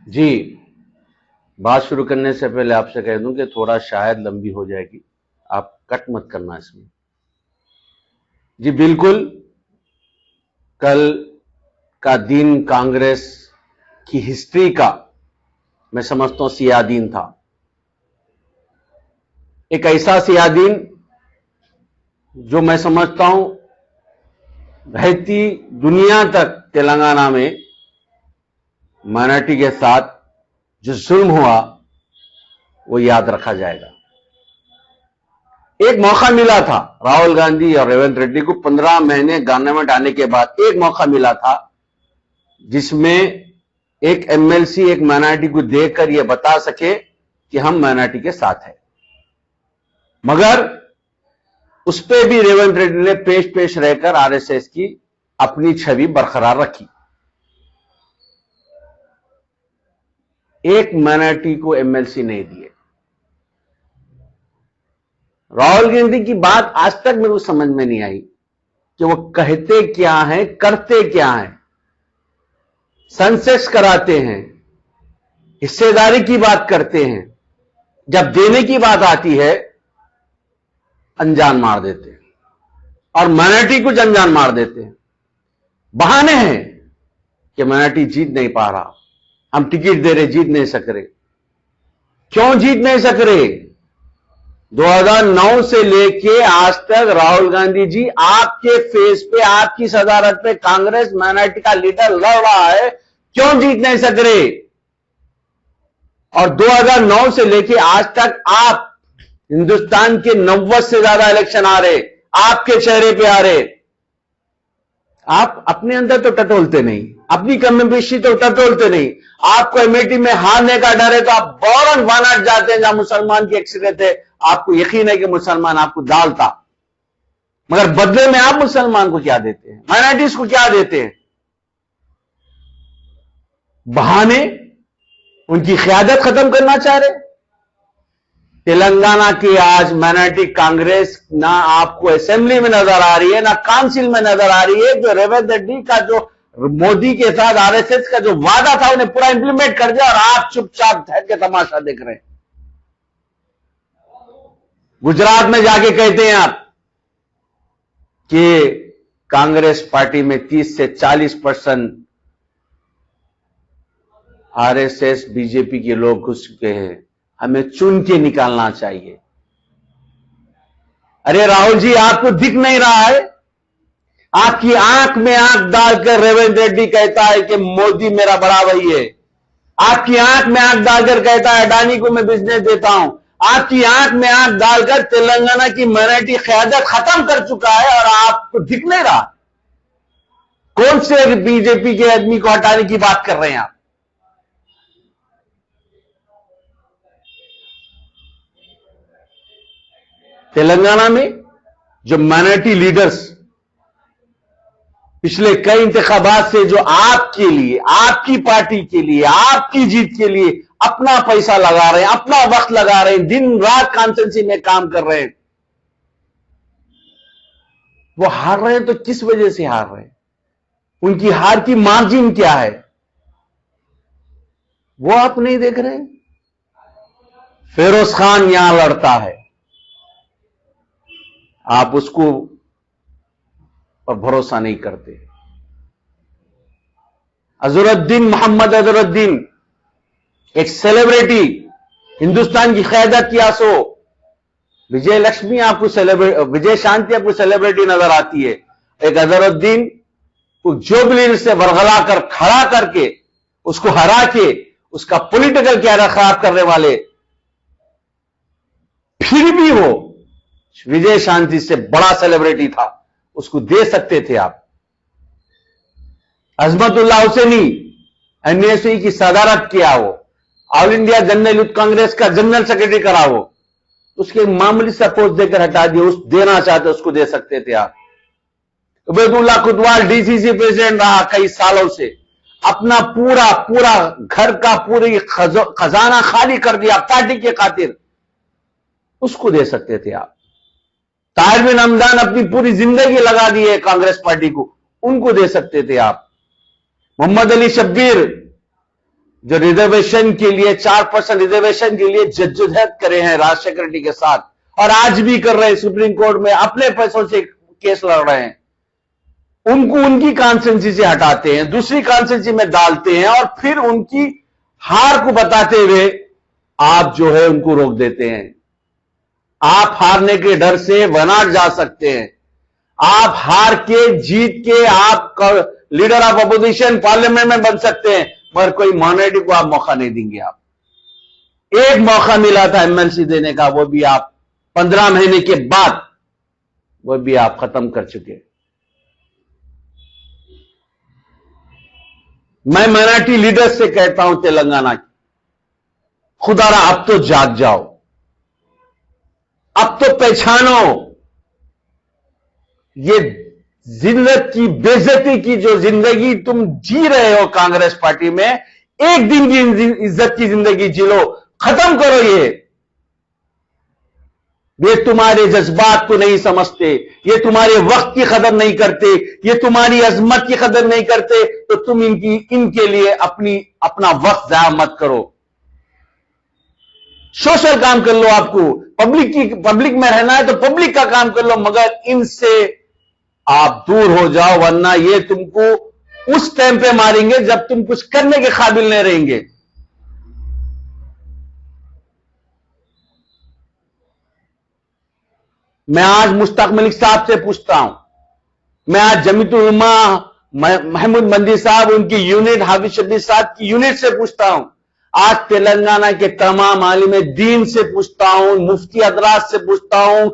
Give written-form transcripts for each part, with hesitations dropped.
जी, बात शुरू करने से पहले आपसे कह दूं कि थोड़ा शायद लंबी हो जाएगी, आप कट मत करना इसमें। जी बिल्कुल, कल का दिन कांग्रेस की हिस्ट्री का मैं समझता हूं सियाह दिन था। एक ऐसा सियाह दिन जो मैं समझता हूं रहती दुनिया तक तेलंगाना में माइनॉरिटी के साथ जो जुल्म हुआ वो याद रखा जाएगा। एक मौका मिला था राहुल गांधी और रेवंत रेड्डी को 15 महीने गवर्नमेंट आने के बाद एक मौका मिला था जिसमें एक एमएलसी एक माइनॉरिटी को देखकर यह बता सके कि हम माइनॉरिटी के साथ हैं। मगर उस पे भी रेवंत रेड्डी ने पेश रहकर आरएसएस की अपनी छवि बरकरार रखी। एक माइनॉरिटी को एमएलसी नहीं दिए। राहुल गांधी की बात आज तक मेरे को समझ में नहीं आई कि वो कहते क्या हैं, करते क्या हैं। सेंसेस कराते हैं, हिस्सेदारी की बात करते हैं, जब देने की बात आती है अनजान मार देते हैं और माइनॉरिटी को अनजान मार देते हैं। बहाने हैं कि माइनॉरिटी जीत नहीं पा रहा, हम टिकट दे रहे, जीत नहीं सक रहे। क्यों जीत नहीं सक रहे? 2009 से लेके आज तक राहुल गांधी जी आपके फेस पे, आपकी सदारत पे कांग्रेस माइनॉरिटी का लीडर लड़ रहा है, क्यों जीत नहीं सक रहे? और 2009 से लेके आज तक आप हिंदुस्तान के 90 से ज्यादा इलेक्शन आ रहे, आपके चेहरे पे आ रहे, आप अपने अंदर तो टटोलते नहीं, अपनी कम्युनिटी तो टटोलते नहीं। आपको अमेठी में हारने का डर है तो आप बौरन वानाट जाते हैं जहां मुसलमान की अक्सरियत है। आपको यकीन है कि मुसलमान आपको डालता, मगर बदले में आप मुसलमान को क्या देते हैं, माइनॉरिटीज को क्या देते हैं? बहाने, उनकी क़यादत खत्म करना चाह रहे। तेलंगाना की आज माइनॉरिटी कांग्रेस ना आपको असेंबली में नजर आ रही है, ना काउंसिल में नजर आ रही है। जो रेवंत रेड्डी का जो मोदी के साथ आरएसएस का जो वादा था उन्हें पूरा इंप्लीमेंट कर दिया और आप चुपचाप ठहर के तमाशा देख रहे हैं। गुजरात में जाके कहते हैं आप कि कांग्रेस पार्टी में 30 से 40% आरएसएस बीजेपी के लोग घुस चुके हैं, हमें चुन के निकालना चाहिए। अरे राहुल जी, आपको दिख नहीं रहा है? आपकी आंख में आंख डालकर रेवंत रेड्डी कहता है कि मोदी मेरा बड़ा भाई है। आपकी आंख में आंख डालकर कहता है अडानी को मैं बिजनेस देता हूं। आपकी आंख में आंख डालकर तेलंगाना की माइनॉरिटी क़यादत खत्म कर चुका है और आपको दिख नहीं रहा। कौन से बीजेपी के आदमी को हटाने की बात कर रहे हैं आप? तेलंगाना में जो माइनॉरिटी लीडर्स पिछले कई इंतखाबात से जो आपके लिए, आपकी पार्टी के लिए, आपकी जीत के लिए अपना पैसा लगा रहे हैं, अपना वक्त लगा रहे हैं, दिन रात कॉन्स्टिट्यूंसी में काम कर रहे हैं, वो हार रहे हैं तो किस वजह से हार रहे हैं? उनकी हार की मार्जिन क्या है वो आप नहीं देख रहे? फिरोज खान यहां लड़ता है, आप उसको पर भरोसा नहीं करते। अजहरुद्दीन, मोहम्मद अजहरुद्दीन एक सेलिब्रिटी, हिंदुस्तान की क़यादत की आंसू। विजय लक्ष्मी आपको विजय शांति आपको सेलिब्रिटी नजर आती है। एक अजहरुद्दीन को जुबली से बरगला कर खड़ा करके उसको हरा के उसका पॉलिटिकल कैरियर खराब करने वाले, फिर भी वो विजय शांति से बड़ा सेलिब्रिटी था, उसको दे सकते थे आप। अजमतुल्लाह हुसैनी एनएसयू की सदारत किया, वो all India general youth Congress का जनरल सेक्रेटरी करा, वो उसके मामूली सा पोस्ट देकर हटा दिया। उस देना चाहते उसको दे सकते थे आप। उबैदुल्लाह कुतवाल डीसीसी प्रेसिडेंट रहा कई सालों से, अपना पूरा पूरा घर का पूरी खजाना खाली कर दिया पार्टी के खातिर, उसको दे सकते थे आप। ताहिर बिन हमदान अपनी पूरी जिंदगी लगा दी है कांग्रेस पार्टी को, उनको दे सकते थे आप। मोहम्मद अली शब्बीर जो रिजर्वेशन के लिए 4% रिजर्वेशन के लिए जद्दोजहद करे हैं राज शेखर रेड्डी के साथ, और आज भी कर रहे हैं, सुप्रीम कोर्ट में अपने पैसों से केस लड़ रहे हैं, उनको उनकी कॉन्स्टिट्यूंसी से हटाते हैं, दूसरी कॉन्स्टिट्यूंसी में डालते हैं, और फिर उनकी हार को बताते हुए आप जो है उनको रोक देते हैं। आप हारने के डर से वनाट जा सकते हैं, आप हार के जीत के आप लीडर ऑफ अपोजिशन पार्लियामेंट में बन सकते हैं, मगर कोई माइनॉरिटी को आप मौका नहीं देंगे। आप एक मौका मिला था एमएलसी देने का, वो भी आप 15 महीने के बाद वो भी आप खत्म कर चुके। मैं माइनॉरिटी लीडर्स से कहता हूं तेलंगाना की, खुदारा अब तो जाग जाओ, अब तो पहचानो ये जिंदगी की बेइज्जती की जो जिंदगी तुम जी रहे हो कांग्रेस पार्टी में, एक दिन की इज्जत की जिंदगी जी लो, खत्म करो। ये तुम्हारे जज्बात को नहीं समझते, ये तुम्हारे वक्त की कदर नहीं करते, ये तुम्हारी अजमत की कदर नहीं करते, तो तुम इनके लिए अपना वक्त जाया मत करो। सोशल काम कर लो, आपको पब्लिक में रहना है तो पब्लिक का काम कर लो, मगर इनसे आप दूर हो जाओ, वरना ये तुमको उस टाइम पे मारेंगे जब तुम कुछ करने के काबिल नहीं रहेंगे। मैं आज मुश्ताक मलिक साहब से पूछता हूं, मैं आज जमीयतुल उलमा महमूद मंदी साहब, उनकी यूनिट, हाफिज शब्बीर साहब की यूनिट से पूछता हूं, आज तेलंगाना के तमाम आलिम दीन से पूछता हूं, मुफ्ती हजरात से पूछता हूं,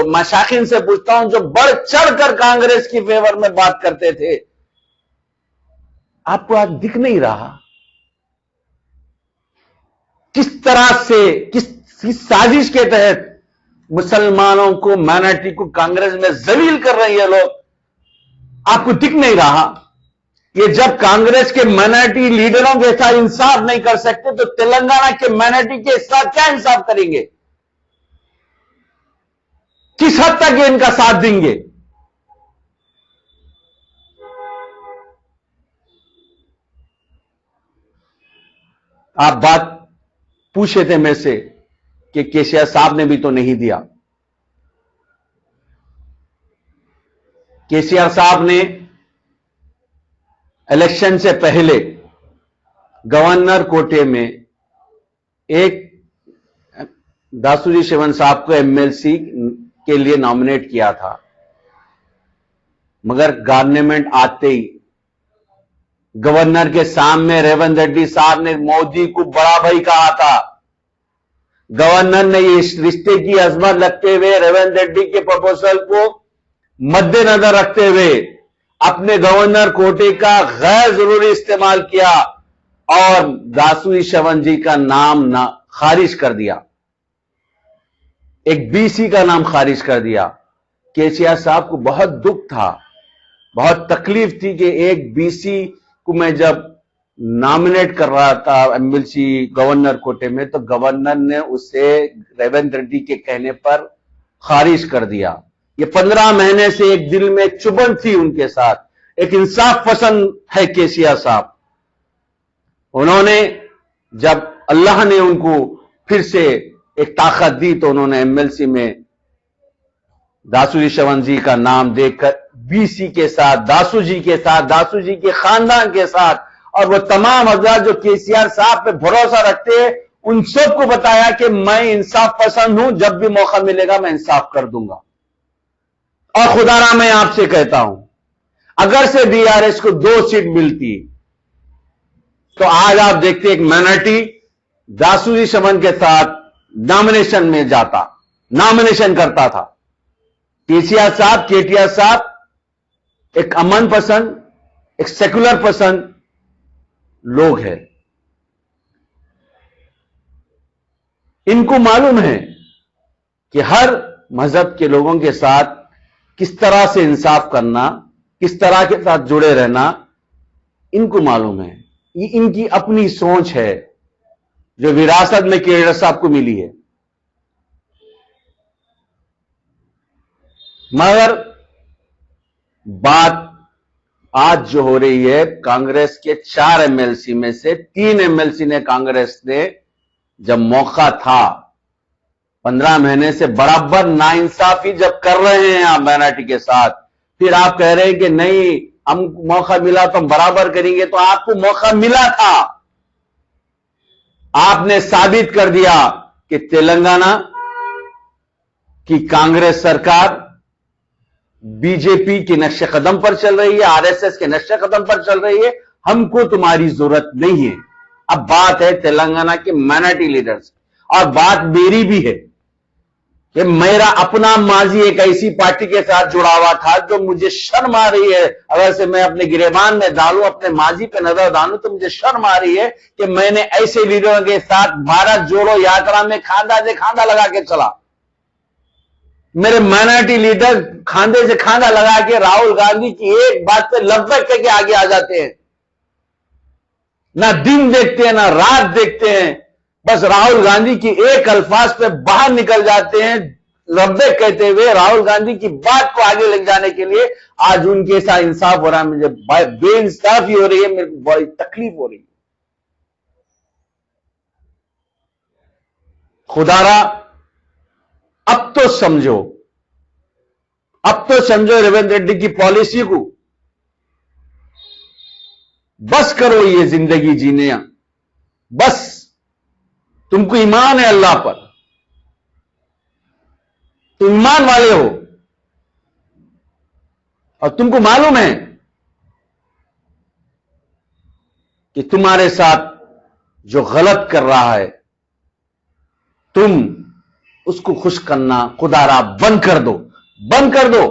मशाखिन से पूछता हूं, जो बढ़ चढ़कर कांग्रेस की फेवर में बात करते थे, आपको आज दिख नहीं रहा किस तरह से, किस साजिश के तहत मुसलमानों को, माइनॉरिटी को कांग्रेस में जलील कर रहे हैं लोग। आपको दिख नहीं रहा? ये जब कांग्रेस के माइनॉरिटी लीडरों के साथ इंसाफ नहीं कर सकते, तो तेलंगाना के माइनॉरिटी के साथ क्या इंसाफ करेंगे? किस हद तक ये इनका साथ देंगे? आप बात पूछे थे मेरे से कि केसीआर साहब ने भी तो नहीं दिया। केसीआर साहब ने इलेक्शन से पहले गवर्नर कोटे में एक दासूजी शेवन साहब को एमएलसी के लिए नॉमिनेट किया था, मगर गवर्नमेंट आते ही गवर्नर के सामने रेवंत रेड्डी साहब ने मोदी को बड़ा भाई कहा था। गवर्नर ने इस रिश्ते की अजमत रखते हुए, रेवंत रेड्डी के प्रपोजल को मद्देनजर रखते हुए, अपने गवर्नर कोटे का गैर जरूरी इस्तेमाल किया और दासूजी शेवन जी का नाम खारिज कर दिया, एक बीसी का नाम खारिज कर दिया। केसीआर साहब को बहुत दुख था, बहुत तकलीफ थी कि एक बीसी को मैं जब नॉमिनेट कर रहा था एमएलसी गवर्नर कोटे में, तो गवर्नर ने उसे रेवंत रेड्डी के कहने पर खारिज कर दिया। ये 15 महीने से एक दिल में चुभन थी उनके साथ। एक इंसाफ पसंद है केसीआर साहब। उन्होंने, जब अल्लाह ने उनको फिर से एक ताकत दी, तो उन्होंने एमएलसी में दासूजी शेवन जी का नाम देकर बीसी के साथ, दासू जी के साथ, दासू जी के खानदान के साथ, और वो तमाम हजरात जो केसीआर साहब पे भरोसा रखते हैं, उन सबको बताया कि मैं इंसाफ पसंद हूं, जब भी मौका मिलेगा मैं इंसाफ कर दूंगा। और खुदारा मैं आपसे कहता हूं, अगर से बीआरएस को 2 सीट मिलती तो आज आप देखते एक माइनॉरिटी दासूजी शेवन के साथ नॉमिनेशन में जाता, नॉमिनेशन करता था। केसीआर साहब, केटीआर साहब एक अमन पसंद, एक सेकुलर पसंद लोग हैं। इनको मालूम है कि हर मजहब के लोगों के साथ किस तरह से इंसाफ करना, किस तरह के साथ जुड़े रहना, इनको मालूम है। ये इनकी अपनी सोच है जो विरासत में केडर साहब को मिली है। मगर बात आज जो हो रही है, कांग्रेस के 4 एमएलसी में से 3 एमएलसी ने कांग्रेस ने जब मौका था 15 महीने से बराबर नाइंसाफी जब कर रहे हैं आप माइनॉरिटी के साथ, फिर आप कह रहे हैं कि नहीं हम मौका मिला तो हम बराबर करेंगे। तो आपको मौका मिला था, आपने साबित कर दिया कि तेलंगाना की कांग्रेस सरकार बीजेपी के नक्शे कदम पर चल रही है, आरएसएस के नक्शे कदम पर चल रही है, हमको तुम्हारी जरूरत नहीं है। अब बात है तेलंगाना के माइनॉरिटी लीडर्स, और बात मेरी भी है कि मेरा अपना माजी एक ऐसी पार्टी के साथ जुड़ा हुआ था जो मुझे शर्म आ रही है, अगर से मैं अपने गिरेबान में डालूं, अपने माजी पे नजर डालूं, तो मुझे शर्म आ रही है कि मैंने ऐसे लीडरों के साथ भारत जोड़ो यात्रा में खांधा से खांधा लगा के चला। मेरे माइनॉरिटी लीडर खांधे से खांधा लगा के राहुल गांधी की एक बात पे लब्बैक करके आगे आ जाते हैं, ना दिन देखते हैं ना रात देखते हैं, बस राहुल गांधी की एक अल्फाज पे बाहर निकल जाते हैं लब्बैक कहते हुए। राहुल गांधी की बात को आगे ले जाने के लिए आज उनके साथ इंसाफ हो रहा है, मुझे बेइंसाफी हो रही है, मेरे को बड़ी तकलीफ हो रही है। खुदारा अब तो समझो, अब तो समझो रेवंत रेड्डी की पॉलिसी को, बस करो ये जिंदगी जीने, बस तुमको ईमान है अल्लाह पर, तुम ईमान वाले हो, और तुमको मालूम है कि तुम्हारे साथ जो गलत कर रहा है तुम उसको खुश करना खुदारा बंद कर दो, बंद कर दो।